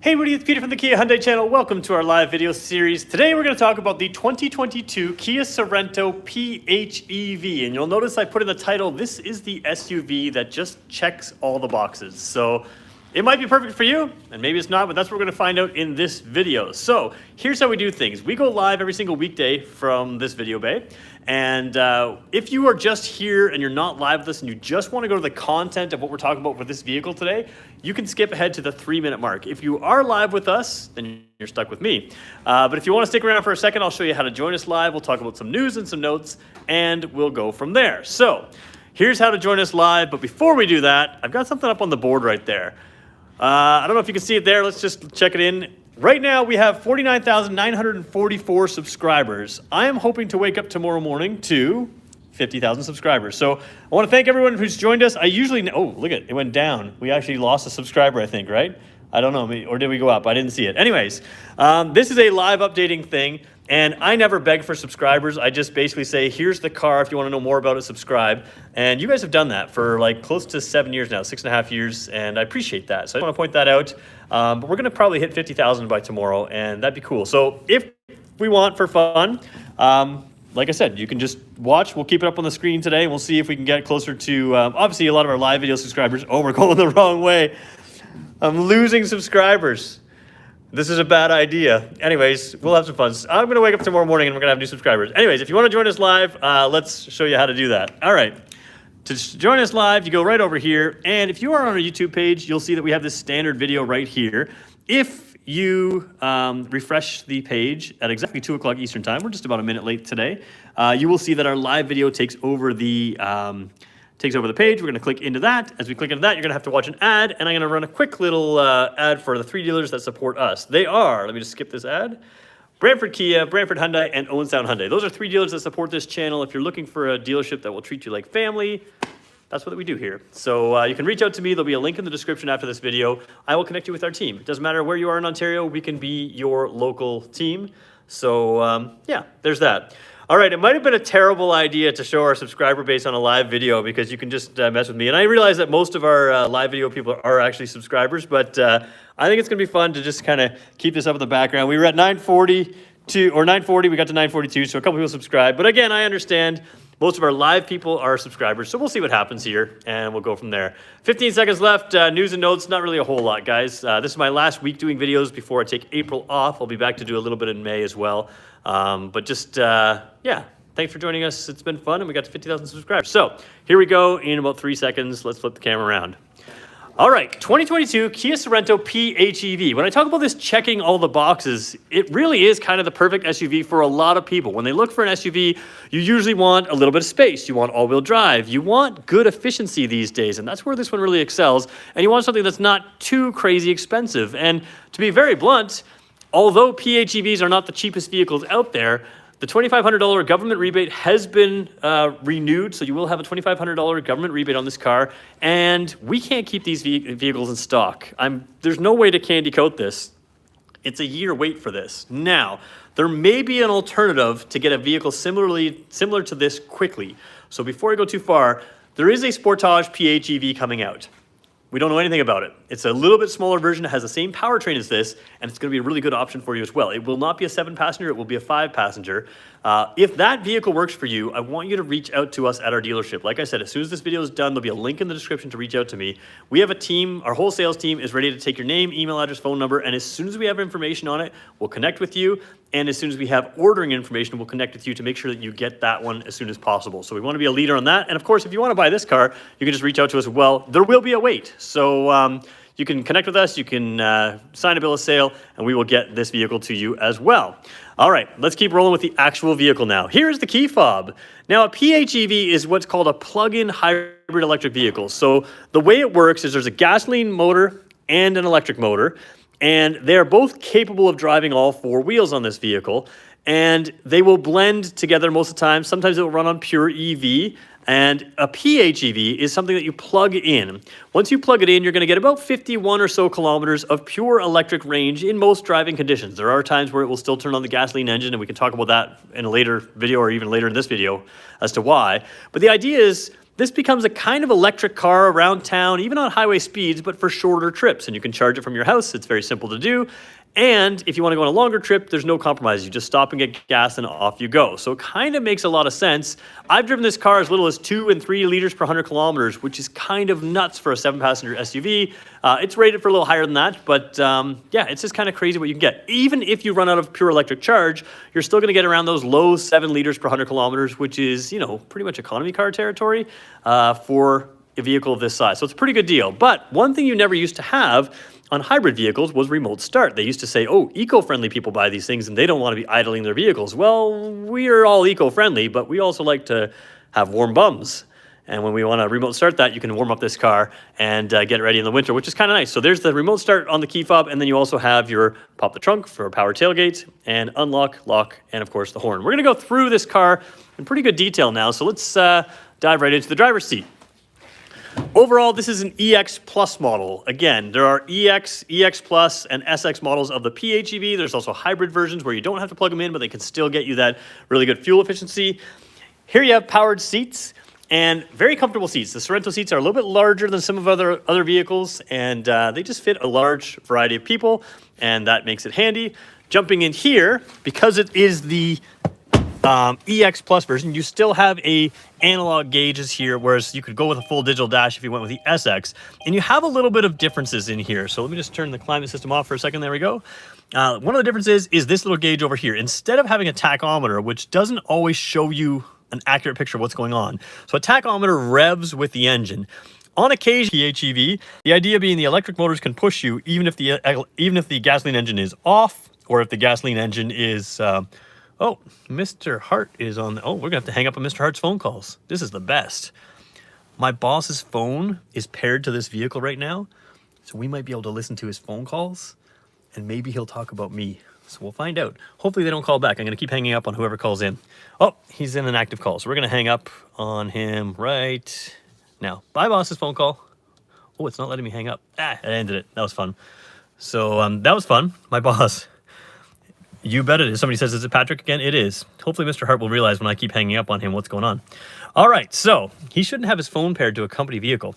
Hey Woody, it's Peter from the Kia Hyundai channel. Welcome to our live video series. Today we're going to talk about the 2022 Kia Sorento PHEV. And you'll notice I put in the title, this is the SUV that just checks all the boxes. So it might be perfect for you, and maybe it's not, but that's what we're going to find out in this video. So here's how we do things. We go live every single weekday from this video bay. And if you are just here and you're not live with us and you just want to go to the content of what we're talking about for this vehicle today, you can skip ahead to the 3-minute mark. If you are live with us, then you're stuck with me. But if you want to stick around for a second, I'll show you how to join us live. We'll talk about some news and some notes, and we'll go from there. So here's how to join us live. But before we do that, I've got something up on the board right there. I don't know if you can see it there. Let's just check it in. Right now, we have 49,944 subscribers. I am hoping to wake up tomorrow morning to 50,000 subscribers. So I want to thank everyone who's joined us. I usually, oh, look at it, went down. We actually lost a subscriber, I think, right? I don't know, or did we go up? I didn't see it. Anyways, this is a live updating thing, and I never beg for subscribers. I just basically say, here's the car. If you want to know more about it, subscribe. And you guys have done that for like close to 7 years now, 6.5 years, and I appreciate that. So I want to point that out. But we're going to probably hit 50,000 by tomorrow, and that'd be cool. So if we want for fun, like I said, you can just watch. We'll keep it up on the screen today, and we'll see if we can get closer to, obviously, a lot of our live video subscribers. Oh, we're going the wrong way. I'm losing subscribers. This is a bad idea. Anyways, we'll have some fun. I'm going to wake up tomorrow morning, and we're going to have new subscribers. Anyways, if you want to join us live, let's show you how to do that. All right. To join us live, you go right over here. And if you are on our YouTube page, you'll see that we have this standard video right here. If you refresh the page at exactly 2 o'clock Eastern time, we're just about a minute late today, you will see that our live video takes over the page. We're going to click into that. As we click into that, you're going to have to watch an ad, and I'm going to run a quick little ad for the 3 dealers that support us. They are, let me just skip this ad, Brantford Kia, Brantford Hyundai, and Owen Sound Hyundai. Those are 3 dealers that support this channel. If you're looking for a dealership that will treat you like family, that's what we do here. So you can reach out to me. There'll be a link in the description after this video. I will connect you with our team. It doesn't matter where you are in Ontario. We can be your local team. So yeah, there's that. All right, it might have been a terrible idea to show our subscriber base on a live video because you can just mess with me. And I realize that most of our live video people are actually subscribers, but I think it's going to be fun to just kind of keep this up in the background. We were at 940, we got to 942, so a couple people subscribed. But again, I understand most of our live people are subscribers, so we'll see what happens here, and we'll go from there. 15 seconds left, news and notes, not really a whole lot, guys. This is my last week doing videos before I take April off. I'll be back to do a little bit in May as well. But just, yeah, thanks for joining us. It's been fun, and we got to 50,000 subscribers. So here we go in about 3 seconds. Let's flip the camera around. All right, 2022 Kia Sorento PHEV. When I talk about this checking all the boxes, it really is kind of the perfect SUV for a lot of people. When they look for an SUV, you usually want a little bit of space. You want all-wheel drive. You want good efficiency these days, and that's where this one really excels. And you want something that's not too crazy expensive. And to be very blunt, although PHEVs are not the cheapest vehicles out there, the $2,500 government rebate has been renewed, so you will have a $2,500 government rebate on this car, and we can't keep these vehicles in stock. There's no way to candy coat this. It's a year wait for this. Now, there may be an alternative to get a vehicle similar to this quickly. So before I go too far, there is a Sportage PHEV coming out. We don't know anything about it. It's a little bit smaller version. It has the same powertrain as this, and it's going to be a really good option for you as well. It will not be a 7-passenger. It will be a 5-passenger. If that vehicle works for you, I want you to reach out to us at our dealership. Like I said, as soon as this video is done, there'll be a link in the description to reach out to me. We have a team. Our whole sales team is ready to take your name, email address, phone number, and as soon as we have information on it, we'll connect with you. And as soon as we have ordering information, we'll connect with you to make sure that you get that one as soon as possible. So we want to be a leader on that. And of course, if you want to buy this car, you can just reach out to us as well. There will be a wait. So you can connect with us, you can sign a bill of sale, and we will get this vehicle to you as well. All right, let's keep rolling with the actual vehicle now. Here's the key fob. Now, a PHEV is what's called a plug-in hybrid electric vehicle. So the way it works is there's a gasoline motor and an electric motor, and they're both capable of driving all 4 wheels on this vehicle, and they will blend together most of the time. Sometimes it will run on pure EV, and a PHEV is something that you plug in. Once you plug it in, you're going to get about 51 or so kilometers of pure electric range in most driving conditions. There are times where it will still turn on the gasoline engine, and we can talk about that in a later video or even later in this video as to why. But the idea is This becomes a kind of electric car around town, even on highway speeds, but for shorter trips. And you can charge it from your house. It's very simple to do. And if you want to go on a longer trip, there's no compromise. You just stop and get gas and off you go. So it kind of makes a lot of sense. I've driven this car as little as 2 and 3 liters per 100 kilometers, which is kind of nuts for a 7-passenger SUV. It's rated for a little higher than that, but yeah, it's just kind of crazy what you can get. Even if you run out of pure electric charge, you're still going to get around those low 7 liters per 100 kilometers, which is, you know, pretty much economy car territory for a vehicle of this size. So it's a pretty good deal. But one thing you never used to have on hybrid vehicles was remote start. They used to say, oh, eco-friendly people buy these things and they don't want to be idling their vehicles. Well, we are all eco-friendly, but we also like to have warm bums. And when we want to remote start that, you can warm up this car and get it ready in the winter, which is kind of nice. So there's the remote start on the key fob, and then you also have your pop the trunk for a power tailgate and unlock, lock, and of course the horn. We're going to go through this car in pretty good detail now. So let's dive right into the driver's seat. Overall, this is an EX Plus model. Again, there are EX, EX Plus, and SX models of the PHEV. There's also hybrid versions where you don't have to plug them in, but they can still get you that really good fuel efficiency. Here you have powered seats and very comfortable seats. The Sorento seats are a little bit larger than some of other vehicles, and they just fit a large variety of people, and that makes it handy. Jumping in here, because it is the EX Plus version, you still have a analog gauges here, whereas you could go with a full digital dash if you went with the SX. And you have a little bit of differences in here. So let me just turn the climate system off for a second. There we go. One of the differences is this little gauge over here. Instead of having a tachometer, which doesn't always show you an accurate picture of what's going on. So a tachometer revs with the engine. On occasion, PHEV, the idea being the electric motors can push you even if the gasoline engine is off, or if the gasoline engine is oh, Mr. Hart is on. Oh, we're going to have to hang up on Mr. Hart's phone calls. This is the best. My boss's phone is paired to this vehicle right now, so we might be able to listen to his phone calls, and maybe he'll talk about me. So we'll find out. Hopefully they don't call back. I'm going to keep hanging up on whoever calls in. Oh, he's in an active call, so we're going to hang up on him right now. Bye, boss's phone call. Oh, it's not letting me hang up. I ended it. That was fun. So that was fun. My boss. You bet it is. Somebody says, is it Patrick again? It is. Hopefully Mr. Hart will realize when I keep hanging up on him what's going on. All right, so he shouldn't have his phone paired to a company vehicle.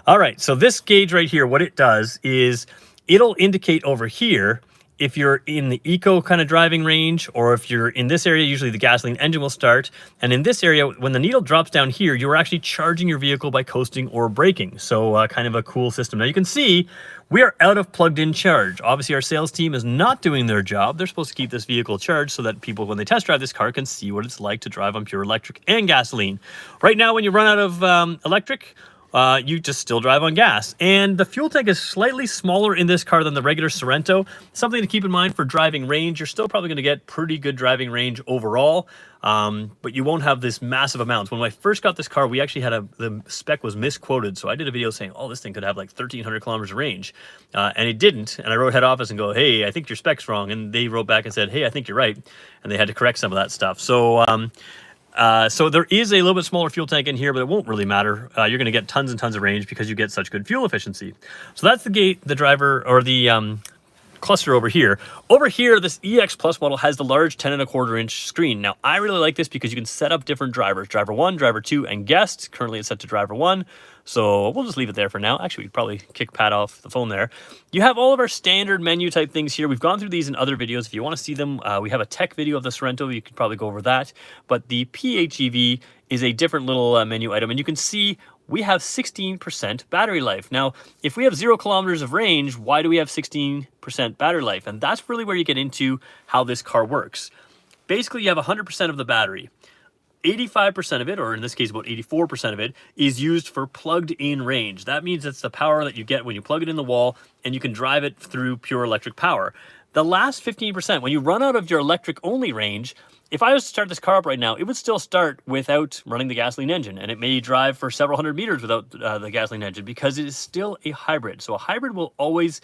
All right, so this gauge right here, what it does is it'll indicate over here if you're in the eco kind of driving range, or if you're in this area, usually the gasoline engine will start. And in this area, when the needle drops down here, you're actually charging your vehicle by coasting or braking. So kind of a cool system. Now you can see we are out of plugged-in charge. Obviously, our sales team is not doing their job. They're supposed to keep this vehicle charged so that people, when they test drive this car, can see what it's like to drive on pure electric and gasoline. Right now, when you run out of electric, you just still drive on gas. And the fuel tank is slightly smaller in this car than the regular Sorento. Something to keep in mind for driving range. You're still probably going to get pretty good driving range overall, but you won't have this massive amounts. When I first got this car, we actually had the spec was misquoted. So I did a video saying, oh, this thing could have like 1,300 kilometers of range. And it didn't. And I wrote head office and go, hey, I think your spec's wrong. And they wrote back and said, hey, I think you're right. And they had to correct some of that stuff. So so there is a little bit smaller fuel tank in here, but it won't really matter. You're going to get tons and tons of range because you get such good fuel efficiency. So that's the driver, or the cluster over here. Over here, this EX Plus model has the large 10.25 inch screen. Now, I really like this because you can set up different drivers. Driver 1, Driver 2, and guest. Currently, it's set to Driver 1. So we'll just leave it there for now. Actually, we could probably kick Pat off the phone there. You have all of our standard menu type things here. We've gone through these in other videos. If you want to see them, we have a tech video of the Sorento. You could probably go over that. But the PHEV is a different little menu item. And you can see we have 16% battery life. Now, if we have 0 kilometers of range, why do we have 16% battery life? And that's really where you get into how this car works. Basically, you have 100% of the battery. 85% of it, or in this case about 84% of it, is used for plugged-in range. That means it's the power that you get when you plug it in the wall and you can drive it through pure electric power. The last 15%, when you run out of your electric-only range, if I was to start this car up right now, it would still start without running the gasoline engine, and it may drive for several hundred meters without the gasoline engine because it is still a hybrid. So a hybrid will always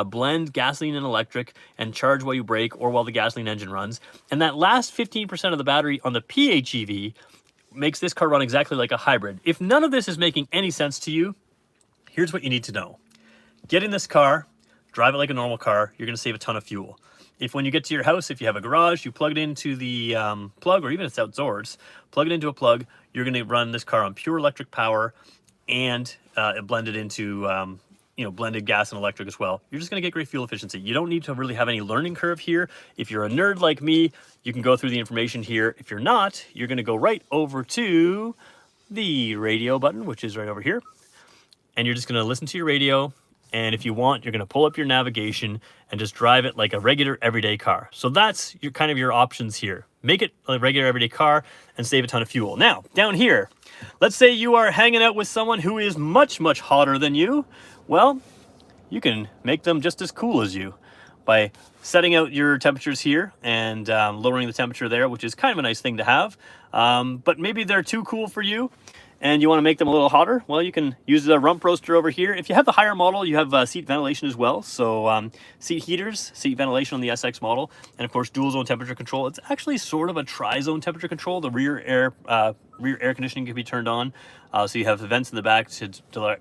blend gasoline and electric and charge while you brake or while the gasoline engine runs. And that last 15% of the battery on the PHEV makes this car run exactly like a hybrid. If none of this is making any sense to you, here's what you need to know. Get in this car, drive it like a normal car, you're going to save a ton of fuel. if when you get to your house, if you have a garage, you plug it into the plug, or even if it's outdoors, plug it into a plug, you're going to run this car on pure electric power and blend it into blended gas and electric as well. You're just going to get great fuel efficiency. You don't need to really have any learning curve here. If you're a nerd like me, you can go through the information here. If you're not, you're going to go right over to the radio button, which is right over here. And you're just going to listen to your radio. And if you want, you're going to pull up your navigation and just drive it like a regular everyday car. So that's your options here. Make it a regular everyday car and save a ton of fuel. Now, down here, let's say you are hanging out with someone who is much, much hotter than you. Well, you can make them just as cool as you by setting out your temperatures here and lowering the temperature there, which is kind of a nice thing to have. But maybe they're too cool for you and you want to make them a little hotter. Well, you can use the rump roaster over here. If you have the higher model, you have seat ventilation as well. So seat heaters, seat ventilation on the SX model, and of course dual zone temperature control. It's actually sort of a tri-zone temperature control. The rear air conditioning can be turned on. So you have the vents in the back to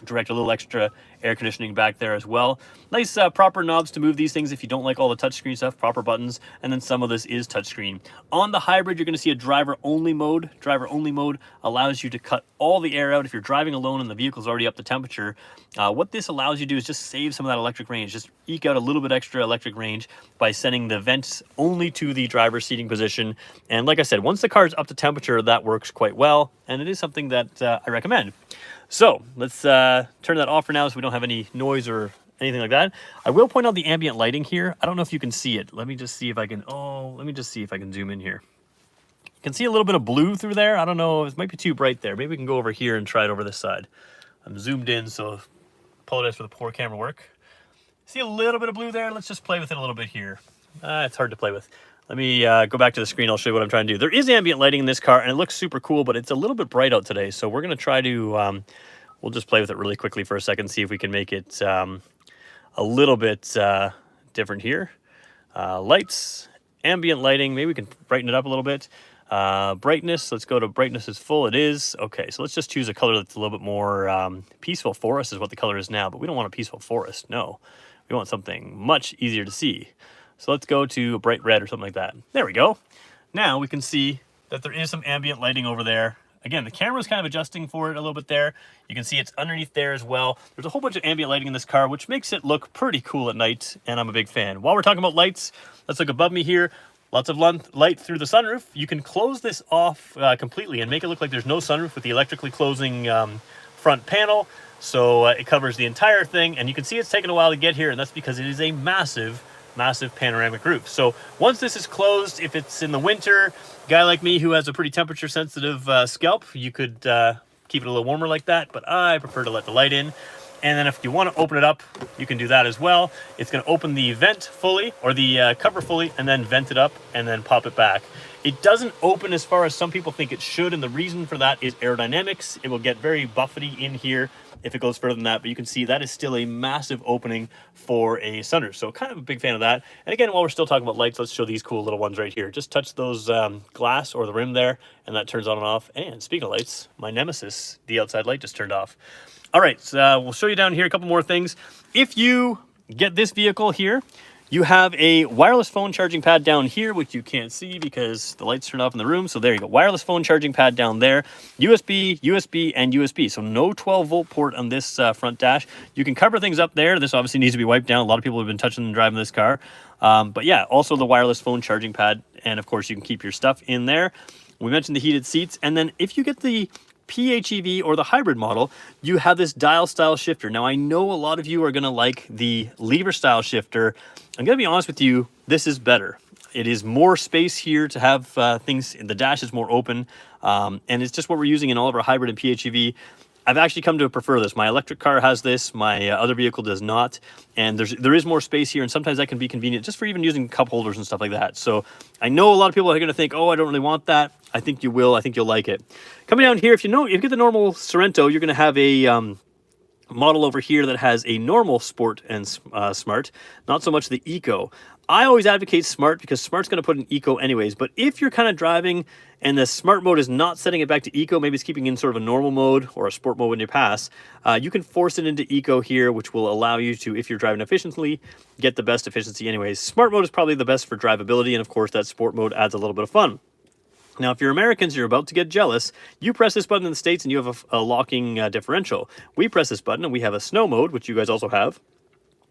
direct a little extra air conditioning back there as well. Nice proper knobs to move these things if you don't like all the touchscreen stuff, proper buttons, and then some of this is touchscreen. On the hybrid, you're going to see a driver-only mode. Driver-only mode allows you to cut all the air out if you're driving alone and the vehicle's already up to temperature. What this allows you to do is just save some of that electric range, just eke out a little bit extra electric range by setting the vents only to the driver's seating position. And like I said, once the car's up to temperature, that works quite well, and it is something that I recommend. So let's turn that off for now so we don't have any noise or anything like that. I will point out the ambient lighting here. I don't know if you can see it. Let me just see if I can zoom in here. You can see a little bit of blue through there. I don't know, it might be too bright there. Maybe we can go over here and try it over this side. I'm zoomed in, so apologize for the poor camera work. See a little bit of blue there? Let's just play with it a little bit here. It's hard to play with. Let me go back to the screen. I'll show you what I'm trying to do. There is ambient lighting in this car, and it looks super cool, but it's a little bit bright out today. So we're going to try to, we'll just play with it really quickly for a second, see if we can make it a little bit different here. Lights, ambient lighting. Maybe we can brighten it up a little bit. Brightness, let's go to brightness is full. It is. Okay, so let's just choose a color that's a little bit more peaceful forest is what the color is now, but we don't want a peaceful forest. No, we want something much easier to see. So let's go to a bright red or something like that. There we go. Now we can see that there is some ambient lighting over there. Again, the camera's kind of adjusting for it a little bit there. You can see it's underneath there as well. There's a whole bunch of ambient lighting in this car, which makes it look pretty cool at night, and I'm a big fan. While we're talking about lights, let's look above me here. Lots of light through the sunroof. You can close this off completely and make it look like there's no sunroof with the electrically closing front panel. So it covers the entire thing, and you can see it's taken a while to get here, and that's because it is a massive panoramic roof. So once this is closed, if it's in the winter, guy like me who has a pretty temperature sensitive scalp, you could keep it a little warmer like that, but I prefer to let the light in. And then if you want to open it up, you can do that as well. It's going to open the vent fully, or the cover fully, and then vent it up and then pop it back. It doesn't open as far as some people think it should, and the reason for that is aerodynamics. It will get very buffety in here if it goes further than that, but you can see that is still a massive opening for a sunroof. So kind of a big fan of that. And again, while we're still talking about lights, let's show these cool little ones right here. Just touch those glass or the rim there, and that turns on and off. And speaking of lights, my nemesis, the outside light, just turned off. All right, so we'll show you down here a couple more things. If you get this vehicle here, you have a wireless phone charging pad down here, which you can't see because the lights turned off in the room. So there you go, wireless phone charging pad down there. USB, USB, and USB. So no 12-volt port on this front dash. You can cover things up there. This obviously needs to be wiped down. A lot of people have been touching and driving this car. But yeah, also the wireless phone charging pad. And of course, you can keep your stuff in there. We mentioned the heated seats. And then if you get the PHEV or the hybrid model, you have this dial style shifter. Now I know a lot of you are going to like the lever style shifter. I'm going to be honest with you, this is better. It is more space here to have things, the dash is more open, and it's just what we're using in all of our hybrid and PHEV. I've actually come to prefer this. My electric car has this, my other vehicle does not, and there is more space here, and sometimes that can be convenient just for even using cup holders and stuff like that. So I know a lot of people are going to think, oh, I don't really want that. I think you will. I think you'll like it. Coming down here, if you get the normal Sorento, you're going to have a model over here that has a normal Sport and Smart, not so much the Eco. I always advocate Smart because Smart's going to put an Eco anyways, but if you're kind of driving and the Smart mode is not setting it back to Eco, maybe it's keeping in sort of a normal mode or a Sport mode when you pass, you can force it into Eco here, which will allow you to, if you're driving efficiently, get the best efficiency anyways. Smart mode is probably the best for drivability, and of course that Sport mode adds a little bit of fun. Now, if you're Americans, you're about to get jealous. You press this button in the States and you have a locking differential. We press this button and we have a snow mode, which you guys also have.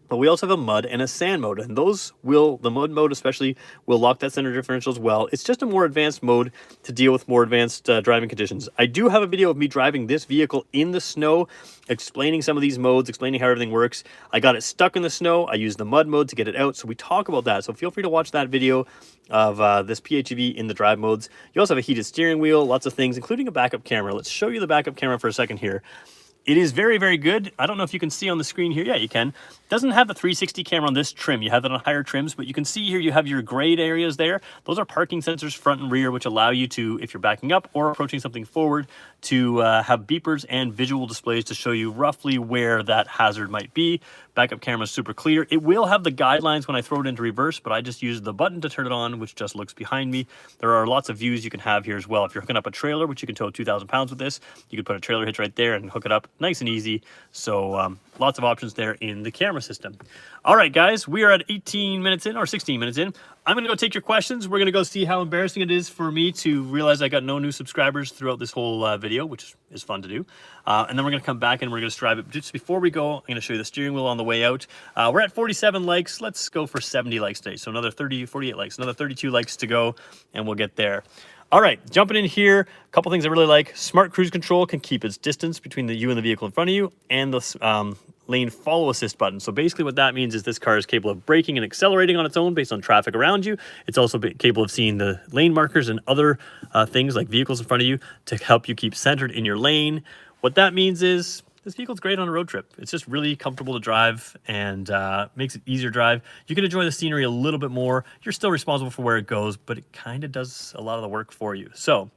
But we also have a mud and a sand mode, and the mud mode especially, will lock that center differential as well. It's just a more advanced mode to deal with more advanced driving conditions. I do have a video of me driving this vehicle in the snow, explaining some of these modes, explaining how everything works. I got it stuck in the snow. I used the mud mode to get it out, so we talk about that. So feel free to watch that video of this PHEV in the drive modes. You also have a heated steering wheel, lots of things, including a backup camera. Let's show you the backup camera for a second here. It is very, very good. I don't know if you can see on the screen here. Yeah, you can. Doesn't have the 360 camera on this trim. You have that on higher trims, but you can see here you have your grayed areas there. Those are parking sensors front and rear, which allow you to, if you're backing up or approaching something forward, to have beepers and visual displays to show you roughly where that hazard might be. Backup camera is super clear. It will have the guidelines when I throw it into reverse, but I just use the button to turn it on, which just looks behind me. There are lots of views you can have here as well. If you're hooking up a trailer, which you can tow 2,000 pounds with this, you can put a trailer hitch right there and hook it up nice and easy. So lots of options there in the camera system. All right, guys, we are at 18 minutes in, or 16 minutes in. I'm going to go take your questions. We're going to go see how embarrassing it is for me to realize I got no new subscribers throughout this whole video, which is fun to do. And then we're going to come back and we're going to strive it. Just before we go, I'm going to show you the steering wheel on the way out. We're at 47 likes. Let's go for 70 likes today. So another 48 likes, another 32 likes to go, and we'll get there. All right, jumping in here, a couple things I really like. Smart cruise control can keep its distance between you and the vehicle in front of you, and the lane follow assist button. So basically what that means is this car is capable of braking and accelerating on its own based on traffic around you. It's also capable of seeing the lane markers and other things like vehicles in front of you to help you keep centered in your lane. What that means is this vehicle's great on a road trip. It's just really comfortable to drive and makes it easier to drive. You can enjoy the scenery a little bit more. You're still responsible for where it goes, but it kind of does a lot of the work for you. So,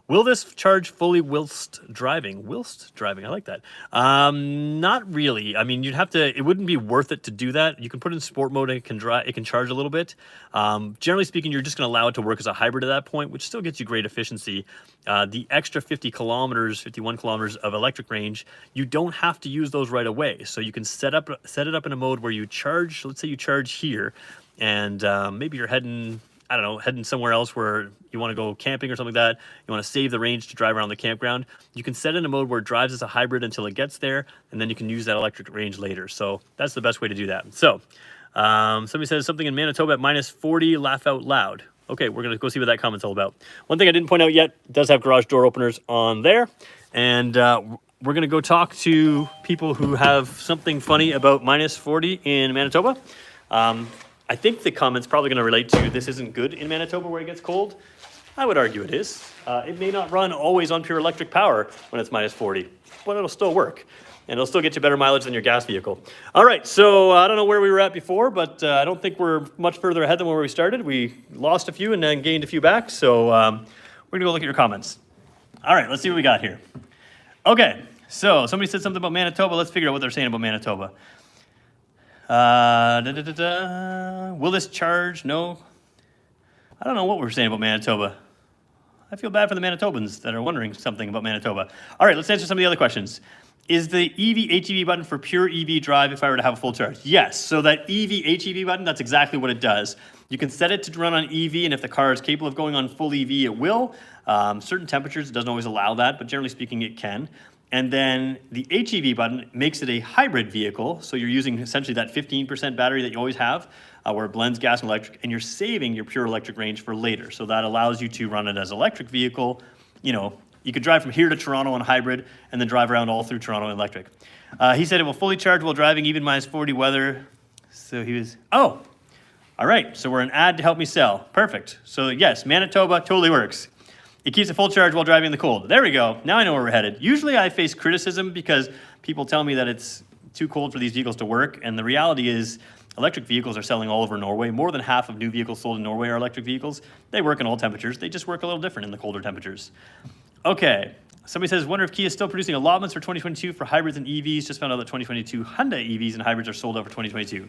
will this charge fully whilst driving? Whilst driving, I like that. Not really. I mean, it wouldn't be worth it to do that. You can put it in sport mode and it can charge a little bit. Generally speaking, you're just going to allow it to work as a hybrid at that point, which still gets you great efficiency. The extra 51 kilometers of electric range, you don't have to use those right away. So you can set it up in a mode where you charge, let's say you charge here, and maybe you're heading somewhere else where you want to go camping or something like that. You want to save the range to drive around the campground. You can set it in a mode where it drives as a hybrid until it gets there, and then you can use that electric range later. So that's the best way to do that. So somebody says something in Manitoba at -40, laugh out loud. Okay, we're going to go see what that comment's all about. One thing I didn't point out yet, it does have garage door openers on there. And we're going to go talk to people who have something funny about -40 in Manitoba. I think the comment's probably going to relate to this isn't good in Manitoba where it gets cold. I would argue it is. It may not run always on pure electric power when it's -40, but it'll still work. And it'll still get you better mileage than your gas vehicle. All right, so I don't know where we were at before, but I don't think we're much further ahead than where we started. We lost a few and then gained a few back, so we're going to go look at your comments. All right, let's see what we got here. Okay, so somebody said something about Manitoba. Let's figure out what they're saying about Manitoba. Will this charge? No. I don't know what we're saying about Manitoba. I feel bad for the Manitobans that are wondering something about Manitoba. All right, let's answer some of the other questions. Is the EV HEV button for pure EV drive if I were to have a full charge? Yes, so that EV HEV button, that's exactly what it does. You can set it to run on EV, and if the car is capable of going on full EV, it will. Certain temperatures, it doesn't always allow that, but generally speaking, it can. And then the HEV button makes it a hybrid vehicle. So you're using essentially that 15% battery that you always have, where it blends gas and electric, and you're saving your pure electric range for later. So that allows you to run it as electric vehicle. You know, you could drive from here to Toronto on hybrid and then drive around all through Toronto in electric. He said it will fully charge while driving, even -40 weather. So he was, oh, all right. So we're an ad to help me sell. Perfect. So yes, Manitoba totally works. It keeps a full charge while driving in the cold. There we go. Now I know where we're headed. Usually I face criticism because people tell me that it's too cold for these vehicles to work. And the reality is electric vehicles are selling all over Norway. More than half of new vehicles sold in Norway are electric vehicles. They work in all temperatures. They just work a little different in the colder temperatures. Okay. Somebody says, wonder if Kia is still producing allotments for 2022 for hybrids and EVs. Just found out that 2022 Hyundai EVs and hybrids are sold out for 2022.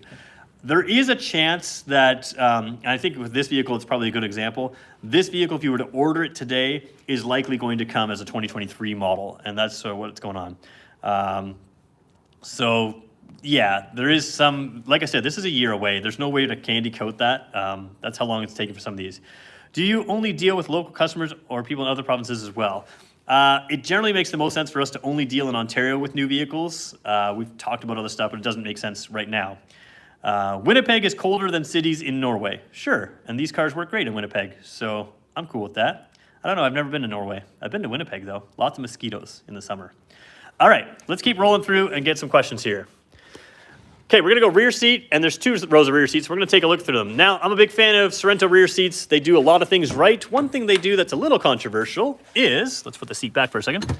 There is a chance that, and I think with this vehicle, it's probably a good example. This vehicle, if you were to order it today, is likely going to come as a 2023 model, and that's what's going on. So yeah, there is some, like I said, this is a year away. There's no way to candy coat that. That's how long it's taking for some of these. Do you only deal with local customers or people in other provinces as well? It generally makes the most sense for us to only deal in Ontario with new vehicles. We've talked about other stuff, but it doesn't make sense right now. Winnipeg is colder than cities in Norway. Sure, and these cars work great in Winnipeg, so I'm cool with that. I don't know, I've never been to Norway. I've been to Winnipeg, though. Lots of mosquitoes in the summer. All right, let's keep rolling through and get some questions here. Okay, we're gonna go rear seat, and there's 2 rows of rear seats. We're gonna take a look through them. Now, I'm a big fan of Sorento rear seats. They do a lot of things right. One thing they do that's a little controversial is, let's put the seat back for a second.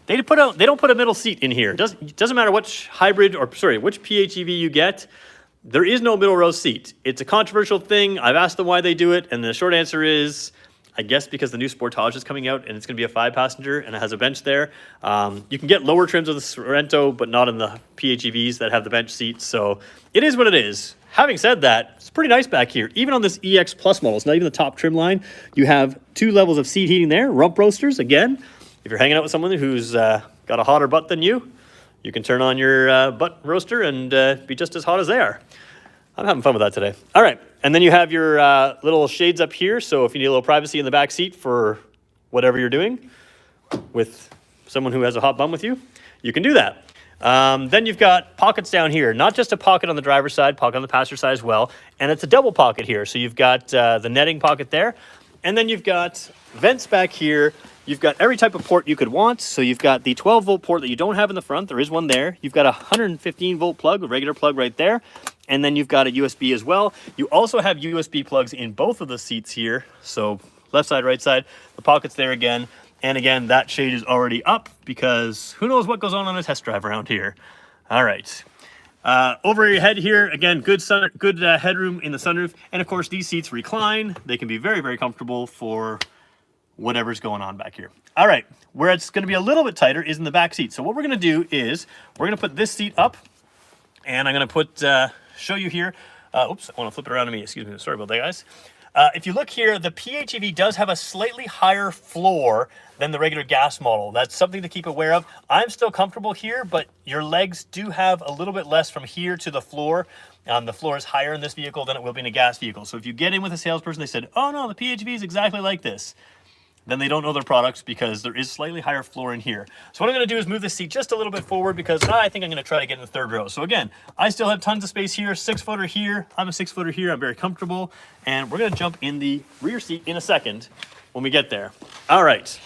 They don't put a middle seat in here. It doesn't matter which hybrid, or sorry, which PHEV you get, there is no middle row seat. It's a controversial thing. I've asked them why they do it, and the short answer is, I guess because the new Sportage is coming out and it's gonna be a 5-passenger and it has a bench there. You can get lower trims of the Sorento, but not in the PHEVs that have the bench seats. So it is what it is. Having said that, it's pretty nice back here. Even on this EX Plus model, it's not even the top trim line. You have 2 levels of seat heating there, rump roasters. Again, if you're hanging out with someone who's got a hotter butt than you, you can turn on your butt roaster and be just as hot as they are. I'm having fun with that today. All right, and then you have your little shades up here, so if you need a little privacy in the back seat for whatever you're doing with someone who has a hot bum with you, you can do that. Then you've got pockets down here, not just a pocket on the driver's side, pocket on the passenger side as well, and it's a double pocket here. So you've got the netting pocket there, and then you've got vents back here. You've got every type of port you could want. So you've got the 12-volt port that you don't have in the front. There is one there. You've got a 115-volt plug, a regular plug right there. And then you've got a USB as well. You also have USB plugs in both of the seats here. So left side, right side, the pocket's there again. And again, that shade is already up because who knows what goes on a test drive around here. All right. Over your head here, again, good headroom in the sunroof. And of course, these seats recline. They can be very, very comfortable for whatever's going on back here. All right, where it's gonna be a little bit tighter is in the back seat. So what we're gonna do is, we're gonna put this seat up, and I'm gonna show you here. Oops, I wanna flip it around to me, excuse me, sorry about that, guys. If you look here, the PHEV does have a slightly higher floor than the regular gas model. That's something to keep aware of. I'm still comfortable here, but your legs do have a little bit less from here to the floor. The floor is higher in this vehicle than it will be in a gas vehicle. So if you get in with a salesperson, they said, oh no, the PHEV is exactly like this, then they don't know their products because there is slightly higher floor in here. So what I'm gonna do is move this seat just a little bit forward because I think I'm gonna try to get in the 3rd row. So again, I still have tons of space here, 6-footer here, I'm a 6-footer here, I'm very comfortable, and we're gonna jump in the rear seat in a second when we get there. All right,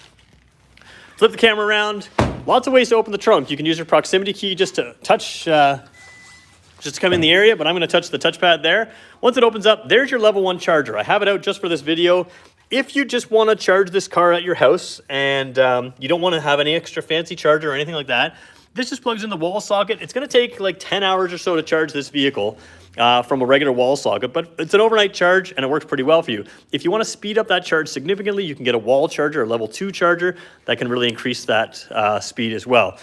flip the camera around. Lots of ways to open the trunk. You can use your proximity key just to touch, just to come in the area, but I'm gonna touch the touchpad there. Once it opens up, there's your level 1 charger. I have it out just for this video. If you just want to charge this car at your house and you don't want to have any extra fancy charger or anything like that, this just plugs in the wall socket. It's going to take like 10 hours or so to charge this vehicle from a regular wall socket, but it's an overnight charge and it works pretty well for you. If you want to speed up that charge significantly, you can get a wall charger, a level 2 charger that can really increase that speed as well.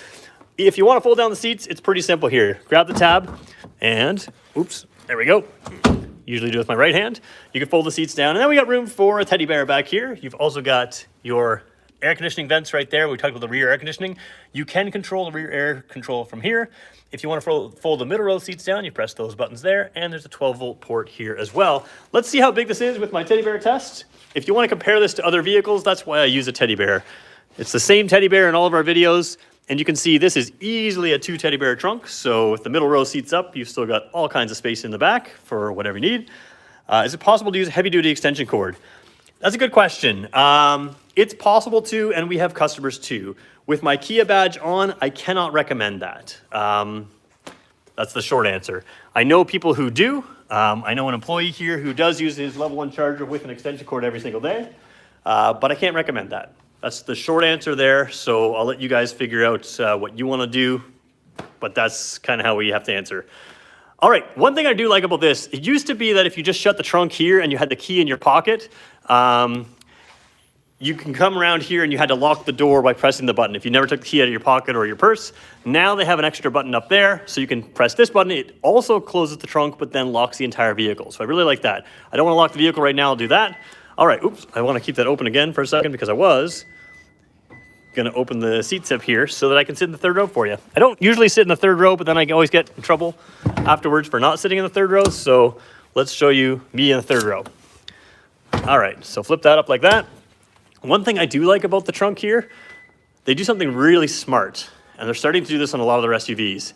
If you want to fold down the seats, it's pretty simple here. Grab the tab and, oops, there we go. Usually do it with my right hand. You can fold the seats down, and then we got room for a teddy bear back here. You've also got your air conditioning vents right there. We talked about the rear air conditioning. You can control the rear air control from here. If you want to fold the middle row seats down, you press those buttons there, and there's a 12-volt port here as well. Let's see how big this is with my teddy bear test. If you want to compare this to other vehicles, that's why I use a teddy bear. It's the same teddy bear in all of our videos. And you can see this is easily a 2 teddy bear trunk. So if the middle row seats up, you've still got all kinds of space in the back for whatever you need. Is it possible to use a heavy duty extension cord? That's a good question. It's possible to, and we have customers too. With my Kia badge on, I cannot recommend that. That's the short answer. I know people who do. I know an employee here who does use his level 1 charger with an extension cord every single day, but I can't recommend that. That's the short answer there, so I'll let you guys figure out what you want to do, but that's kind of how we have to answer. All right, one thing I do like about this, it used to be that if you just shut the trunk here and you had the key in your pocket, you can come around here and you had to lock the door by pressing the button. If you never took the key out of your pocket or your purse, now they have an extra button up there, so you can press this button. It also closes the trunk, but then locks the entire vehicle. So I really like that. I don't want to lock the vehicle right now, I'll do that. All right, oops, I want to keep that open again for a second because I was gonna open the seats up here so that I can sit in the third row for you. I don't usually sit in the third row, but then I always get in trouble afterwards for not sitting in the third row, so let's show you me in the third row. All right, so flip that up like that. One thing I do like about the trunk here, they do something really smart, and they're starting to do this on a lot of their SUVs.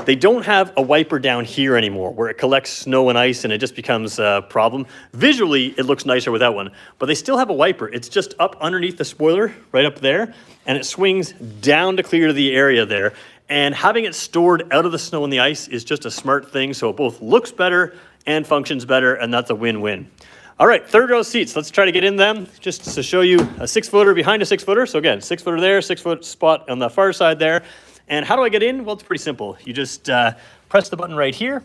They don't have a wiper down here anymore where it collects snow and ice and it just becomes a problem. Visually, it looks nicer without one, but they still have a wiper. It's just up underneath the spoiler, right up there, and it swings down to clear the area there. And having it stored out of the snow and the ice is just a smart thing, so it both looks better and functions better, and that's a win-win. All right, third row seats. Let's try to get in them just to show you a 6-footer behind a 6-footer. So again, 6-footer there, 6-foot spot on the far side there. And how do I get in? Well, it's pretty simple. You just press the button right here.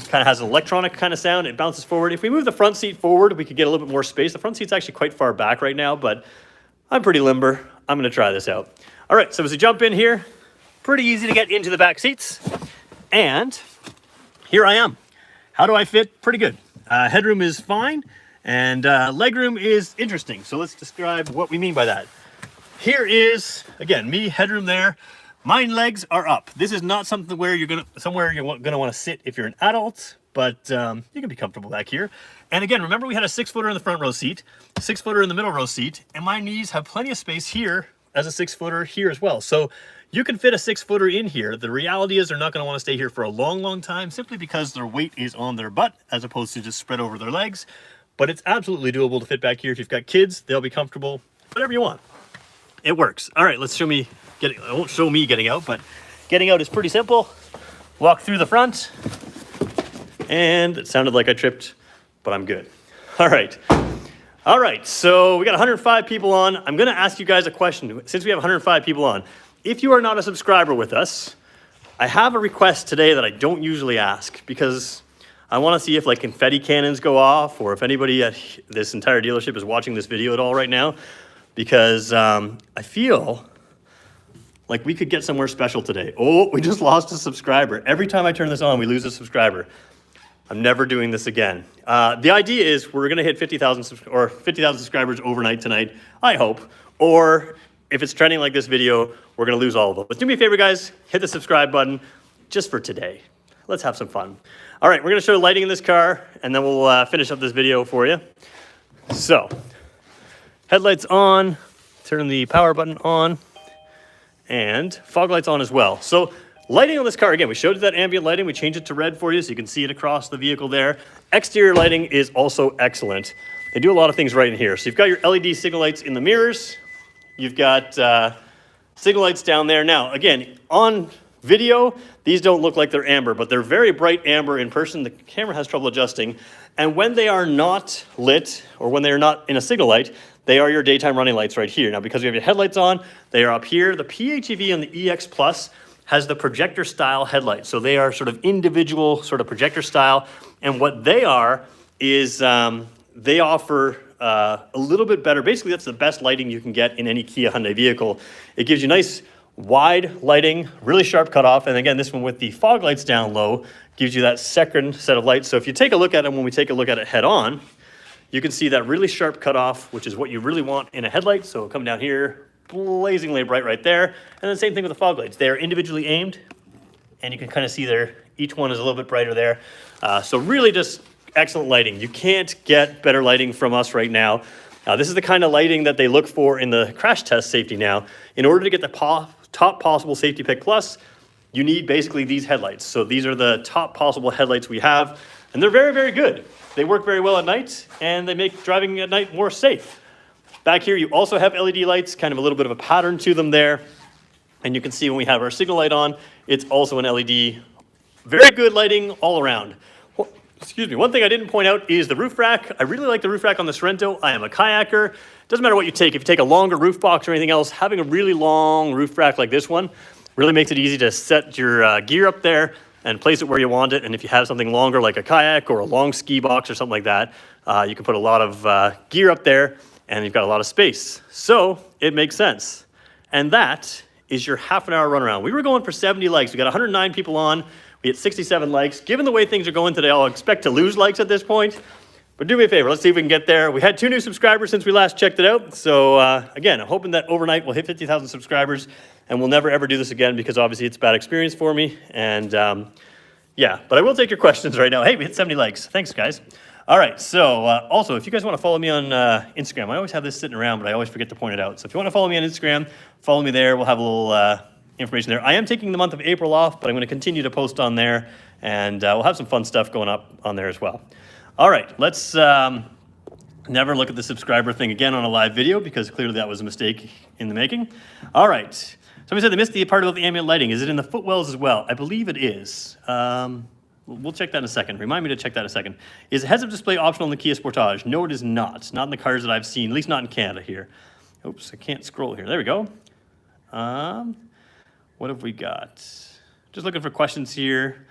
Kind of has an electronic kind of sound. It bounces forward. If we move the front seat forward, we could get a little bit more space. The front seat's actually quite far back right now, but I'm pretty limber. I'm gonna try this out. All right, so as we jump in here, pretty easy to get into the back seats. And here I am. How do I fit? Pretty good. Headroom is fine, and legroom is interesting. So let's describe what we mean by that. Here is, again, me, headroom there. My legs are up. This is not something where somewhere you're gonna want to sit if you're an adult, but you can be comfortable back here. And again, remember we had a 6-footer in the front row seat, 6-footer in the middle row seat, and my knees have plenty of space here as a 6-footer here as well. So you can fit a 6-footer in here. The reality is they're not going to want to stay here for a long, long time simply because their weight is on their butt as opposed to just spread over their legs. But it's absolutely doable to fit back here. If you've got kids, they'll be comfortable, whatever you want. It works. All right, let's show me getting, I won't show me getting out, but getting out is pretty simple. Walk through the front, and it sounded like I tripped, but I'm good. All right, so we got 105 people on. I'm gonna ask you guys a question. Since we have 105 people on, if you are not a subscriber with us, I have a request today that I don't usually ask because I wanna see if like confetti cannons go off or if anybody at this entire dealership is watching this video at all right now, because I feel like we could get somewhere special today. Oh, we just lost a subscriber. Every time I turn this on, we lose a subscriber. I'm never doing this again. The idea is we're gonna hit 50,000 subscribers overnight tonight, I hope. Or if it's trending like this video, we're gonna lose all of them. But do me a favor, guys, hit the subscribe button just for today. Let's have some fun. All right, we're gonna show lighting in this car, and then we'll finish up this video for you. So, headlights on, turn the power button on, and fog lights on as well. So lighting on this car, again, we showed you that ambient lighting. We changed it to red for you so you can see it across the vehicle there. Exterior lighting is also excellent. They do a lot of things right in here. So you've got your LED signal lights in the mirrors. You've got signal lights down there. Now, again, on video, these don't look like they're amber, but they're very bright amber in person. The camera has trouble adjusting. And when they are not lit, or when they're not in a signal light, they are your daytime running lights right here. Now, because we have your headlights on, they are up here. The PHEV on the EX Plus has the projector style headlights. So they are sort of individual sort of projector style. And what they are is they offer a little bit better. Basically, that's the best lighting you can get in any Kia Hyundai vehicle. It gives you nice wide lighting, really sharp cutoff. And again, this one with the fog lights down low gives you that second set of lights. So if you take a look at it, when we take a look at it head on, you can see that really sharp cutoff, which is what you really want in a headlight. So it'll come down here, blazingly bright right there. And then same thing with the fog lights. They are individually aimed, and you can kind of see there, each one is a little bit brighter there. So really just excellent lighting. You can't get better lighting from us right now. This is the kind of lighting that they look for in the crash test safety now. In order to get the top possible Safety Pick Plus, you need basically these headlights. So these are the top possible headlights we have, and they're very, very good. They work very well at night, and they make driving at night more safe. Back here, you also have LED lights, kind of a little bit of a pattern to them there. And you can see when we have our signal light on, it's also an LED. Very good lighting all around. Excuse me, one thing I didn't point out is the roof rack. I really like the roof rack on the Sorento. I am a kayaker. Doesn't matter what you take. If you take a longer roof box or anything else, having a really long roof rack like this one really makes it easy to set your gear up there and place it where you want it. And if you have something longer like a kayak or a long ski box or something like that, you can put a lot of gear up there and you've got a lot of space. So it makes sense. And that is your half an hour run around. We were going for 70 likes. We got 109 people on. We had 67 likes. Given the way things are going today, I'll expect to lose likes at this point. But do me a favor, let's see if we can get there. We had 2 new subscribers since we last checked it out. So again, I'm hoping that overnight we'll hit 50,000 subscribers and we'll never ever do this again because obviously it's a bad experience for me. And yeah, but I will take your questions right now. Hey, we hit 70 likes. Thanks, guys. All right, so also, if you guys want to follow me on Instagram, I always have this sitting around, but I always forget to point it out. So if you want to follow me on Instagram, follow me there. We'll have a little information there. I am taking the month of April off, but I'm going to continue to post on there, and we'll have some fun stuff going up on there as well. All right, let's never look at the subscriber thing again on a live video, because clearly that was a mistake in the making. All right, somebody said they missed the part about the ambient lighting. Is it in the footwells as well? I believe it is. We'll check that in a second. Remind me to check that in a second. Is heads-up display optional in the Kia Sportage? No, it is not. Not in the cars that I've seen, at least not in Canada here. Oops, I can't scroll here. There we go. What have we got? Just looking for questions here.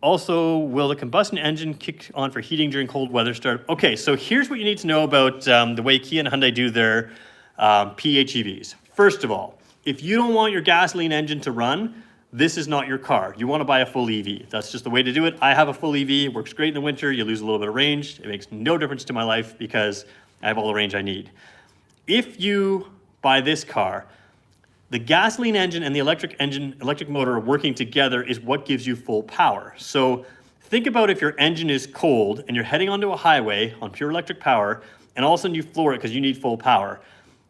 Also, will the combustion engine kick on for heating during cold weather start? Okay, so here's what you need to know about the way Kia and Hyundai do their PHEVs. First of all, if you don't want your gasoline engine to run, this is not your car. You want to buy a full EV. That's just the way to do it. I have a full EV. It works great in the winter. You lose a little bit of range. It makes no difference to my life because I have all the range I need. If you buy this car, the gasoline engine and the electric motor working together is what gives you full power. So think about if your engine is cold and you're heading onto a highway on pure electric power, and all of a sudden you floor it because you need full power.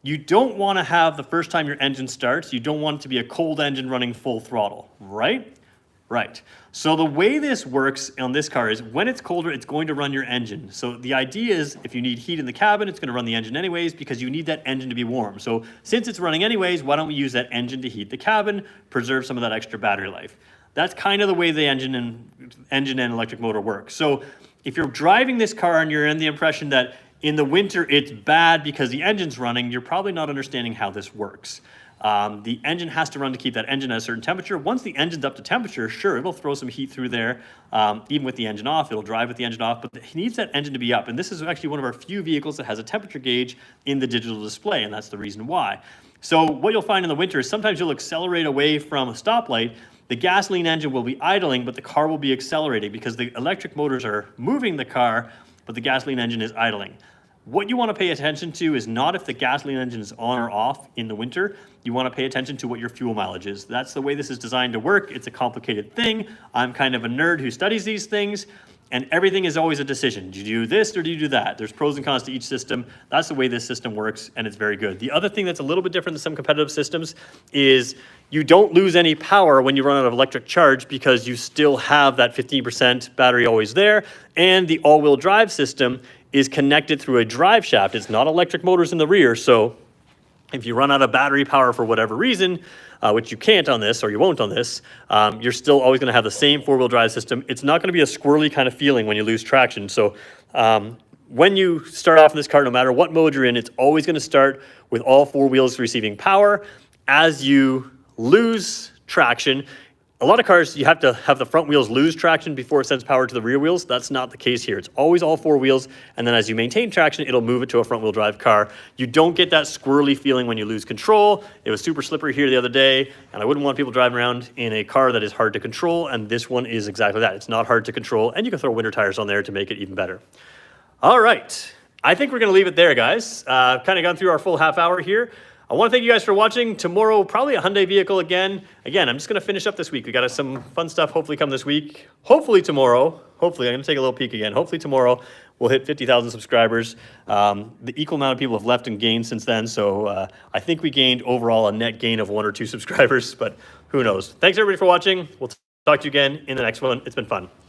You don't want to have the first time your engine starts, you don't want it to be a cold engine running full throttle, right? Right. So the way this works on this car is when it's colder, it's going to run your engine. So the idea is if you need heat in the cabin, it's going to run the engine anyways because you need that engine to be warm. So since it's running anyways, why don't we use that engine to heat the cabin, preserve some of that extra battery life? That's kind of the way the engine and electric motor work. So if you're driving this car and you're in the impression that in the winter it's bad because the engine's running, you're probably not understanding how this works. The engine has to run to keep that engine at a certain temperature. Once the engine's up to temperature, sure, it'll throw some heat through there. Even with the engine off, it'll drive with the engine off, but it needs that engine to be up. And this is actually one of our few vehicles that has a temperature gauge in the digital display, and that's the reason why. So what you'll find in the winter is sometimes you'll accelerate away from a stoplight. The gasoline engine will be idling, but the car will be accelerating because the electric motors are moving the car, but the gasoline engine is idling. What you want to pay attention to is not if the gasoline engine is on or off in the winter. You want to pay attention to what your fuel mileage is. That's the way this is designed to work. It's a complicated thing. I'm kind of a nerd who studies these things, and everything is always a decision. Do you do this or do you do that? There's pros and cons to each system. That's the way this system works, and it's very good. The other thing that's a little bit different than some competitive systems is you don't lose any power when you run out of electric charge because you still have that 15% battery always there, and the all-wheel drive system is connected through a drive shaft. It's not electric motors in the rear, so if you run out of battery power for whatever reason, which you can't on this or you won't on this, you're still always going to have the same four-wheel drive system. It's not going to be a squirrely kind of feeling when you lose traction. So when you start off in this car, no matter what mode you're in, it's always going to start with all four wheels receiving power. As you lose traction, a lot of cars, you have to have the front wheels lose traction before it sends power to the rear wheels. That's not the case here. It's always all four wheels, and then as you maintain traction, it'll move it to a front-wheel drive car. You don't get that squirrely feeling when you lose control. It was super slippery here the other day, and I wouldn't want people driving around in a car that is hard to control, and this one is exactly that. It's not hard to control, and you can throw winter tires on there to make it even better. All right. I think we're going to leave it there, guys. Kind of gone through our full half hour here. I want to thank you guys for watching. Tomorrow, probably a Hyundai vehicle again. Again, I'm just going to finish up this week. We got some fun stuff hopefully come this week. Hopefully tomorrow, I'm going to take a little peek again. Hopefully tomorrow we'll hit 50,000 subscribers. The equal amount of people have left and gained since then. So I think we gained overall a net gain of 1 or 2 subscribers, but who knows. Thanks everybody for watching. We'll talk to you again in the next one. It's been fun.